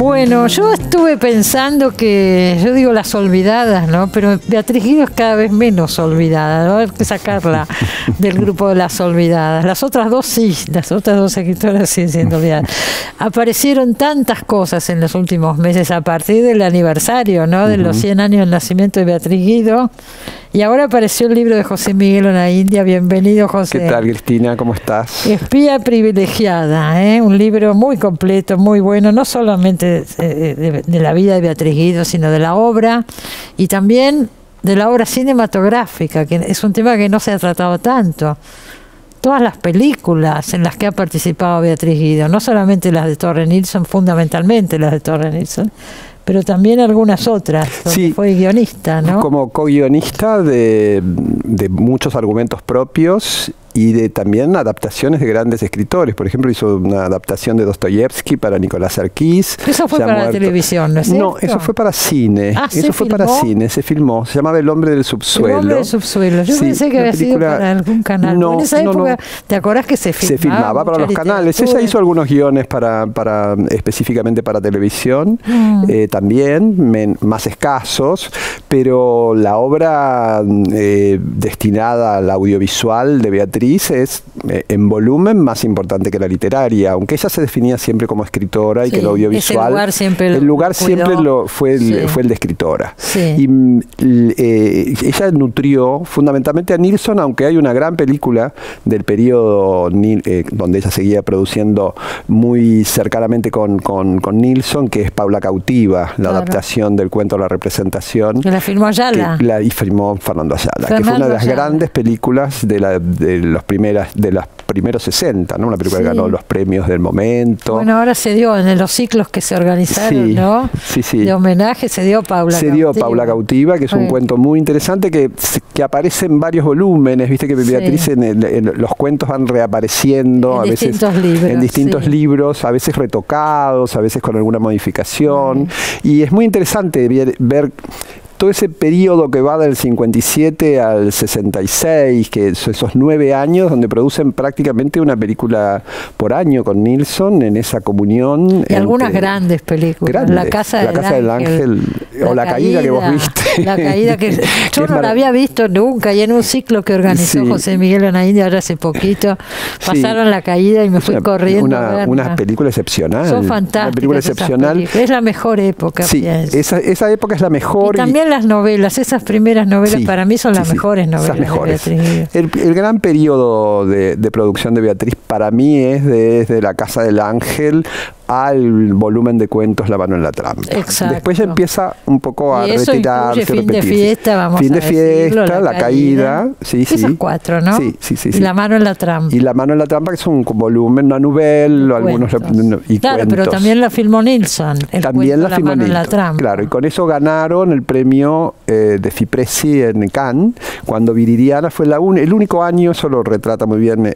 Bueno, yo estuve pensando que, yo digo las olvidadas, ¿no? Pero Beatriz Guido es cada vez menos olvidada, ¿no? Hay que sacarla del grupo de las olvidadas. Las otras dos sí, las otras dos escritoras siguen siendo olvidadas. Aparecieron tantas cosas en los últimos meses a partir del aniversario, ¿no? De los 100 años del nacimiento de Beatriz Guido. Y ahora apareció el libro de José Miguel Onaindia. Bienvenido, José. ¿Qué tal, Cristina? ¿Cómo estás? Espía privilegiada, ¿eh? Un libro muy completo, muy bueno, no solamente de la vida de Beatriz Guido, sino de la obra y también de la obra cinematográfica, que es un tema que no se ha tratado tanto. Todas las películas en las que ha participado Beatriz Guido, no solamente las de Torre Nilsson, fundamentalmente las de Torre Nilsson, pero también algunas otras. Sí, fue guionista, ¿no? Como co-guionista de muchos argumentos propios y también adaptaciones de grandes escritores. Por ejemplo, hizo una adaptación de Dostoyevsky para Nicolás Sarkis. Eso fue para la televisión, ¿no es cierto? No, eso fue para cine. Ah, eso fue para cine, se filmó. Se llamaba El hombre del subsuelo. El hombre del subsuelo. Yo pensé que había sido para algún canal. No, en esa época, ¿te acordás que se filmaba? Se filmaba para los canales. Ella hizo algunos guiones específicamente para televisión, también, más escasos, pero la obra destinada al audiovisual de Beatriz es en volumen más importante que la literaria, aunque ella se definía siempre como escritora y que el audiovisual, el lugar siempre fue el de escritora. Sí. Y ella nutrió fundamentalmente a Nilsson, aunque hay una gran película del periodo donde ella seguía produciendo muy cercanamente con Nilsson, que es Paula Cautiva, la adaptación del cuento La representación. Que la filmó Ayala. Y filmó Fernando Ayala, que fue una de las grandes películas de los primeros 60, ¿no? Una película que ganó los premios del momento. Bueno, ahora se dio en los ciclos que se organizaron, ¿no? Sí. De homenaje se dio Paula Cautiva. Se dio Paula Cautiva, que es un cuento muy interesante que aparece en varios volúmenes. Viste que Beatriz en los cuentos van reapareciendo en distintos libros, a veces retocados, a veces con alguna modificación. Y es muy interesante ver todo ese periodo que va del 57 al 66, que esos 9 años donde producen prácticamente una película por año con Nilsson en esa comunión. Y algunas grandes películas. La Casa del Ángel. O La Caída que vos viste. La Caída que yo no la había visto nunca, y en un ciclo que organizó José Miguel Onaindia ahora hace poquito, pasaron La Caída y me fui corriendo a verla. Una película excepcional. Son fantásticas. Una película excepcional. Es la mejor época. Sí, esa época es la mejor. Y también las novelas, esas primeras novelas para mí son las mejores novelas de Beatriz. El gran periodo de producción de Beatriz para mí es desde La Casa del Ángel al volumen de cuentos La mano en la trampa. Exacto. Después ya empieza un poco a retirarse, Fin de fiesta, vamos Fin de a decirlo, fiesta, La Caída. Esas 4, ¿no? Sí. Y La mano en la trampa. Y La mano en la trampa, que es un volumen, una novela, algunos y claro, cuentos. pero también la filmó Nilsson. También la filmó Nilsson. La trampa. Claro, y con eso ganaron el premio de Fipressi en Cannes, cuando Viridiana fue el único año. Eso lo retrata muy bien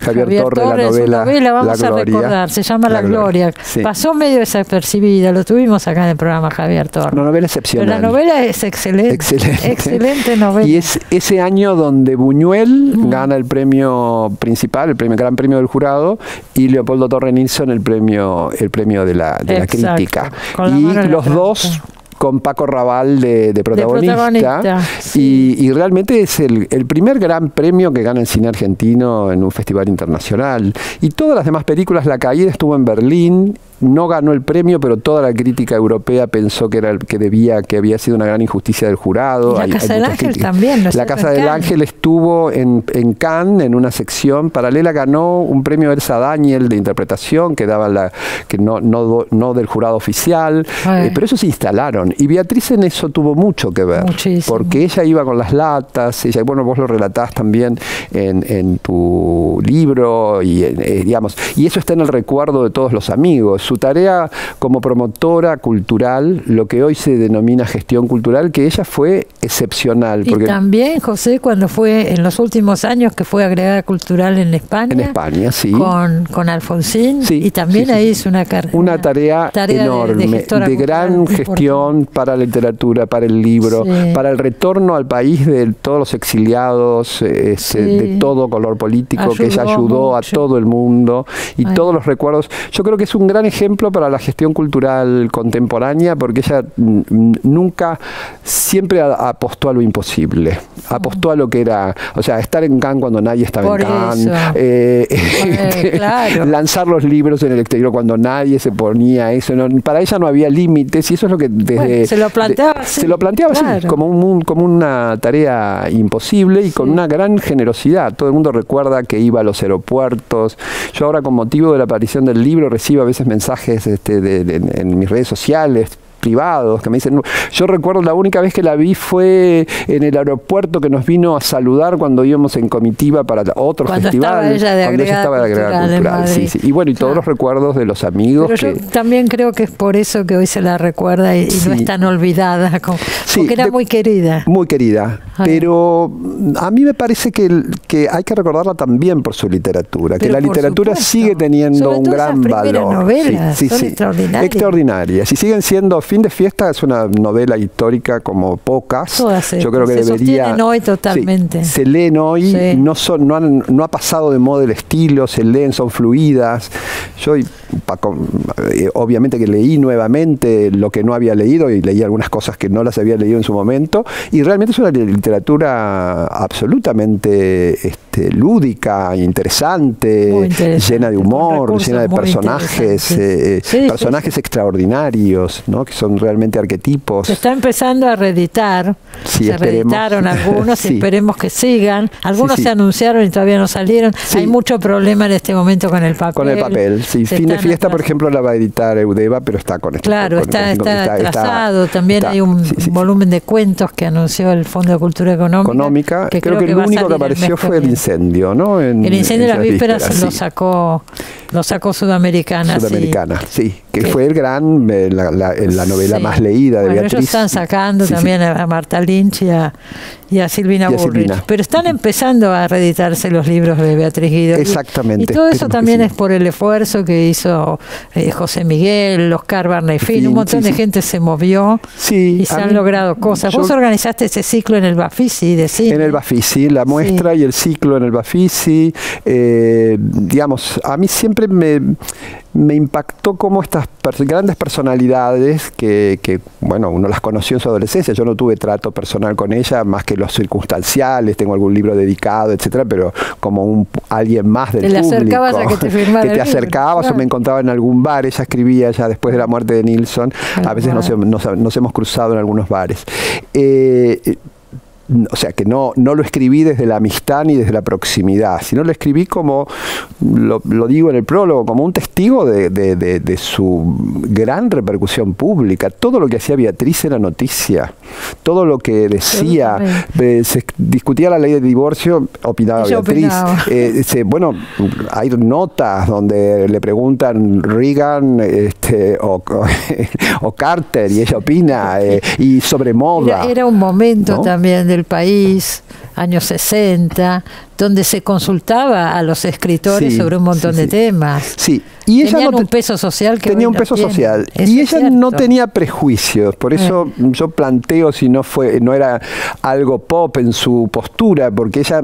Javier Torre, la novela vamos a recordar, se llama La Gloria. Sí. Pasó medio desapercibida, lo tuvimos acá en el programa Javier Torre. Una novela excepcional. Pero la novela es excelente. Excelente novela. Y es ese año donde Buñuel gana el premio principal, gran premio del jurado, y Leopoldo Torre Nilsson el premio de la crítica. Y los dos con Paco Raval de protagonista. Y realmente es el primer gran premio que gana el cine argentino en un festival internacional. Y todas las demás películas, La Caída estuvo en Berlín, no ganó el premio, pero toda la crítica europea pensó que había sido una gran injusticia del jurado. Y La Casa del Ángel también. La Casa del Ángel estuvo en Cannes, en una sección paralela, ganó un premio Elsa Daniel de interpretación que daba no del jurado oficial, pero eso se instalaron. Y Beatriz en eso tuvo mucho que ver. Muchísimo. Porque ella iba con las latas, vos lo relatás también en tu libro, y eso está en el recuerdo de todos los amigos. Su tarea como promotora cultural, lo que hoy se denomina gestión cultural, que ella fue excepcional. Y también, José, cuando fue en los últimos años que fue agregada cultural en España. En España, sí. Con Alfonsín. Sí, y también ahí hizo una tarea enorme, de gran gestión para la literatura, para el libro, para el retorno al país de todos los exiliados, de todo color político, que ella ayudó a todo el mundo, y todos los recuerdos. Yo creo que es un gran ejemplo ejemplo para la gestión cultural contemporánea, porque ella nunca, siempre apostó a lo imposible, apostó a lo que era, o sea, estar en Cannes cuando nadie estaba en Cannes, claro. Lanzar los libros en el exterior cuando nadie se ponía eso, para ella no había límites, y eso es lo que desde... se lo planteaba así. Se lo planteaba claro. así, como una tarea imposible y con una gran generosidad. Todo el mundo recuerda que iba a los aeropuertos. Yo ahora, con motivo de la aparición del libro, recibo a veces mensajes en mis redes sociales privados que me dicen, yo recuerdo la única vez que la vi fue en el aeropuerto, que nos vino a saludar cuando íbamos en comitiva para otro festival, cuando ella estaba de agregada cultural. Sí. Y bueno, y todos los recuerdos de los amigos. Pero yo también creo que es por eso que hoy se la recuerda y no es tan olvidada, porque era muy querida. Muy querida, pero a mí me parece que hay que recordarla también por su literatura, que la literatura sigue teniendo un gran valor. Novelas, son extraordinarias. Extraordinarias, y siguen siendo. Fin de Fiesta es una novela histórica como pocas. Todas, yo creo que se sostienen hoy totalmente. Se leen hoy, no ha pasado de moda el estilo, se leen, son fluidas. Yo obviamente que leí nuevamente lo que no había leído, y leí algunas cosas que no las había leído en su momento, y realmente es una literatura absolutamente lúdica, interesante, llena de humor, llena de personajes, personajes extraordinarios, ¿no? Que son realmente arquetipos. Se está empezando a reeditar, se reeditaron algunos y esperemos que sigan. Algunos se anunciaron y todavía no salieron. Hay mucho problema en este momento con el papel. Con el papel, sí. Fin de Fiesta, por ejemplo, la va a editar Eudeva, pero está con esto. Claro, está atrasado. También hay un volumen de cuentos que anunció el Fondo de Cultura Económica. Creo que el único que apareció fue el incendio, ¿no? El incendio de las vísperas lo sacó Sudamericana. Sí, que fue el gran, la novela más leída de Beatriz. Ellos están sacando también a Marta Lynch y a Silvina Bullrich. Pero están empezando a reeditarse los libros de Beatriz Guido. Exactamente. Y todo eso también es por el esfuerzo que hizo José Miguel, Oscar Barney-Fin, un montón de gente se movió y se han logrado cosas. Vos organizaste ese ciclo en el Bafisi de cine. En el Bafisi, la muestra y el ciclo en el Bafisi. Digamos, a mí siempre me impactó cómo estas grandes personalidades que, bueno, uno las conoció en su adolescencia. Yo no tuve trato personal con ella, más que los circunstanciales, tengo algún libro dedicado, etcétera, pero como alguien más del público. Te acercabas a que te firmara que te acercabas o me encontraba en algún bar. Ella escribía ya después de la muerte de Nilsson. A veces nos hemos cruzado en algunos bares. O sea, que no lo escribí desde la amistad ni desde la proximidad, sino lo escribí como, lo digo en el prólogo, como un testigo de su gran repercusión pública. Todo lo que hacía Beatriz era noticia. Todo lo que decía, se discutía la ley de divorcio, opinaba Beatriz. Bueno, hay notas donde le preguntan Reagan o Carter, y ella opina, y sobre moda. Era un momento también del país, años 60, donde se consultaba a los escritores sobre un montón de temas. Sí, y ella tenía un peso social que tenía un peso social. Y ella no tenía prejuicios, por eso yo planteo si no era algo pop en su postura, porque ella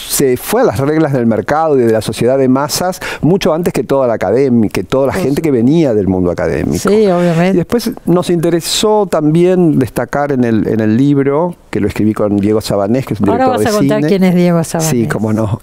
se fue a las reglas del mercado y de la sociedad de masas mucho antes que toda la academia, que toda la gente que venía del mundo académico. Sí, obviamente. Y después nos interesó también destacar en el libro, que lo escribí con Diego Sabanés, que es un director de cine. Ahora vas a contar quién es Diego Sabanés. Sí, cómo no.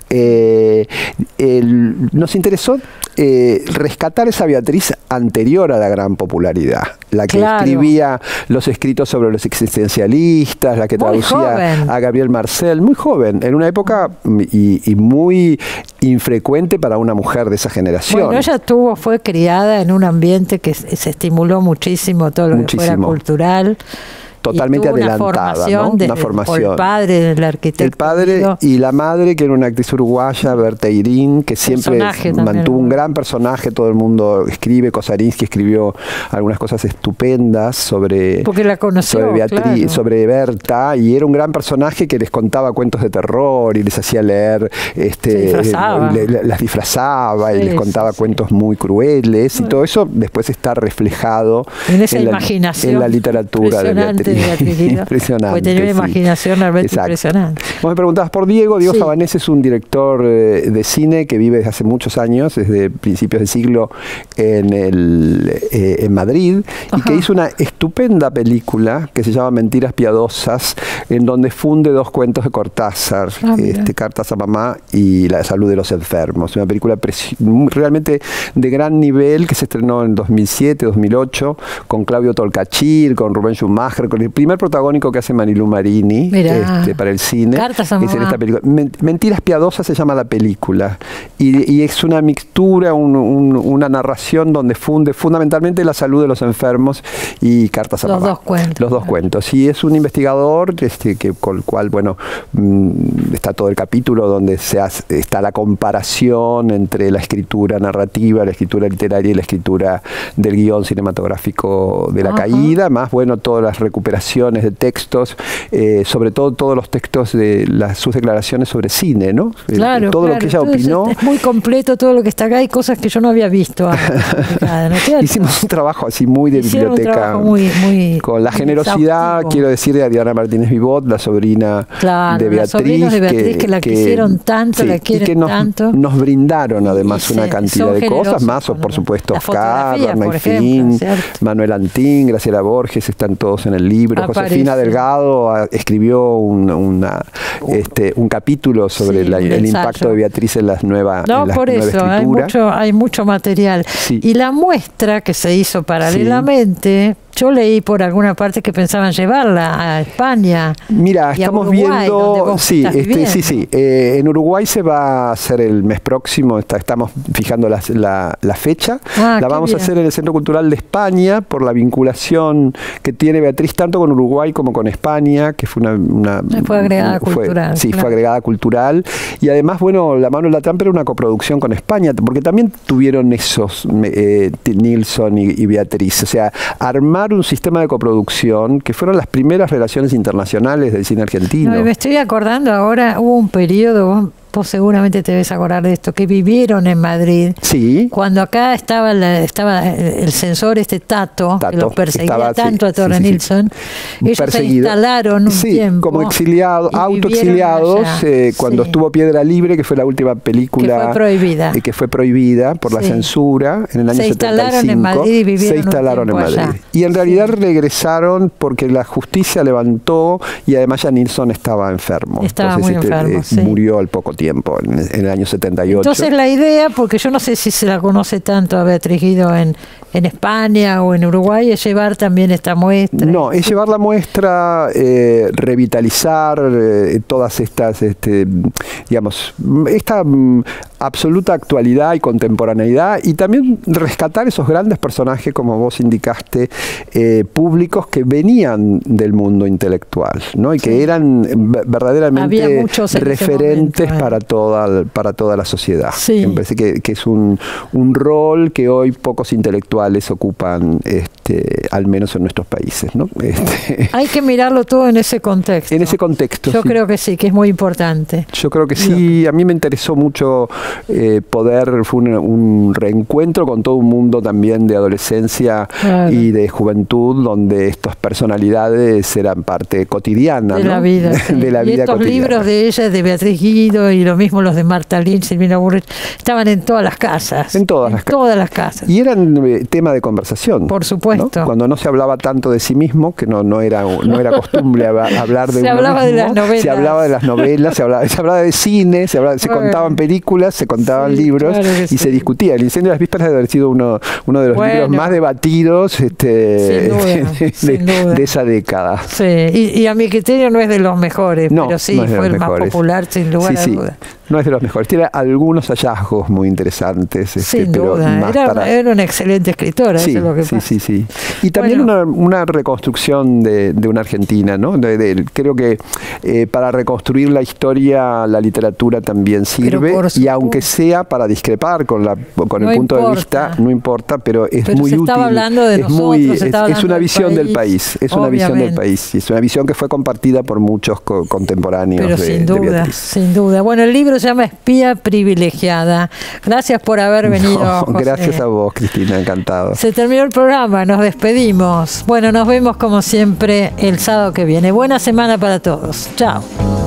Nos interesó rescatar esa Beatriz anterior a la gran popularidad, la que escribía los escritos sobre los existencialistas, la que traducía a Gabriel Marcel, muy joven, en una época y muy infrecuente para una mujer de esa generación. Bueno, ella fue criada en un ambiente que se estimuló muchísimo todo lo que fuera cultural. Totalmente adelantada, ¿no? Una formación. Por el padre, el arquitecto. El padre y la madre, que era una actriz uruguaya, Berta Irín, que siempre mantuvo un gran personaje. Todo el mundo escribe. Kosarinsky escribió algunas cosas estupendas sobre Beatriz, sobre Berta, y era un gran personaje que les contaba cuentos de terror y les hacía leer, las disfrazaba y les contaba cuentos muy crueles, y todo eso después está reflejado en esa imaginación en la literatura de Beatriz. impresionante de Beatriz Guido. Impresionante. Porque tenía una imaginación realmente impresionante. Vos me preguntabas por Diego. Diego Sabanés es un director de cine que vive desde hace muchos años, desde principios del siglo en Madrid, y que hizo una estupenda película que se llama Mentiras Piadosas, en donde funde dos cuentos de Cortázar, Cartas a Mamá y La salud de los enfermos. Una película realmente de gran nivel que se estrenó en 2007, 2008, con Claudio Tolcachir, con Rubén Schumacher, con el primer protagónico que hace Marilu Marini para el cine. Cartas a Mamá. Es en esta película. Mentiras Piadosas se llama la película. Y es una mixtura, una narración donde funde fundamentalmente la salud de los enfermos y Cartas a Mamá. Los dos cuentos. Los dos cuentos. Y es un investigador con el cual, bueno, está todo el capítulo donde está la comparación entre la escritura narrativa, la escritura literaria y la escritura del guión cinematográfico de La Caída, más, bueno, todas las recuperaciones de textos, sobre todo todos los textos de sus declaraciones sobre cine, ¿no? Claro, todo lo que ella opinó. Es muy completo todo lo que está acá, hay cosas que yo no había visto antes. Hicimos un trabajo así muy de biblioteca, muy con la generosidad, exhaustivo. Quiero decir, de Diana Martínez Vivot, la sobrina de Beatriz, que la quisieron tanto, la quieren y que tanto. nos brindaron además una cantidad de cosas, más, por supuesto, Oscar, Bernay Fin, Manuel Antín, Graciela Borges, están todos en el libro. Josefina Delgado escribió un capítulo sobre el impacto de Beatriz en las nuevas escrituras. Hay mucho material. Sí. Y la muestra que se hizo paralelamente, yo leí por alguna parte que pensaban llevarla a España. Mira, y estamos Uruguay, viendo. Sí. En Uruguay se va a hacer el mes próximo, estamos fijando la fecha. La vamos a hacer en el Centro Cultural de España por la vinculación que tiene Beatriz tanto con Uruguay como con España, que fue fue agregada cultural. Sí, fue agregada cultural. Y además, bueno, La mano en la trampa era una coproducción con España, porque también tuvieron esos Nilsson y Beatriz. O sea, armar un sistema de coproducción que fueron las primeras relaciones internacionales del cine argentino. Me estoy acordando ahora, hubo un periodo, vos seguramente te debes acordar de esto, que vivieron en Madrid. Sí. Cuando acá estaba el censor Tato, que los perseguía tanto a Torre Nilsson. Ellos se instalaron un tiempo. Como autoexiliados, cuando estuvo Piedra Libre, que fue la última película que fue prohibida por la censura en el año 75. Se instalaron en Madrid y vivieron allá. Y en realidad regresaron porque la justicia levantó y además ya Nilsson estaba enfermo. Estaba muy enfermo, murió al poco tiempo, en el año 78. Entonces la idea, porque yo no sé si se la conoce tanto a Beatriz Guido en España o en Uruguay, es llevar también esta muestra. No, es llevar la muestra, revitalizar todas estas, digamos, esta absoluta actualidad y contemporaneidad, y también rescatar esos grandes personajes, como vos indicaste, públicos que venían del mundo intelectual, ¿no? Y que eran verdaderamente referentes para toda la sociedad. Sí. Me parece que es un rol que hoy pocos intelectuales ocupan, al menos en nuestros países, ¿no? Hay que mirarlo todo en ese contexto. En ese contexto. Yo creo que sí, que es muy importante. Yo creo que sí. A mí me interesó mucho fue un reencuentro con todo un mundo también de adolescencia y de juventud, donde estas personalidades eran parte cotidiana de la vida. Sí. De la vida estos cotidiana. Libros de ella, de Beatriz Guido, y lo mismo los de Marta Lynch, Silvina Burrich, estaban en todas las casas. En todas las casas. Y eran tema de conversación. Por supuesto. ¿No? Cuando no se hablaba tanto de sí mismo, que no era costumbre hablar de se hablaba mismo, de las novelas. Se hablaba de las novelas, se hablaba de cine, se contaban películas, se contaban libros, claro, y se discutía. El incendio de las vísperas debe haber sido uno de los libros más debatidos de esa década. Sí, y a mi criterio no es de los mejores, pero sí fue el más popular, sin lugar a dudas. No es de los mejores. Tiene algunos hallazgos muy interesantes. Sin duda. Era una excelente escritora. Sí, eso es lo que pasa. Sí. Y también una reconstrucción de una Argentina, ¿no? Creo que para reconstruir la historia, la literatura también sirve. Y aunque sea para discrepar con el punto de vista, no importa, pero es muy útil. Estaba hablando de nosotros, es una visión del país. Es una visión del país. Y es una visión que fue compartida por muchos contemporáneos. Pero sin duda. Bueno, el libro se llama Espía Privilegiada. Gracias por haber venido. No, José. gracias a vos, Cristina, encantado. Se terminó el programa, nos despedimos. Bueno, nos vemos como siempre el sábado que viene. Buena semana para todos. Chao.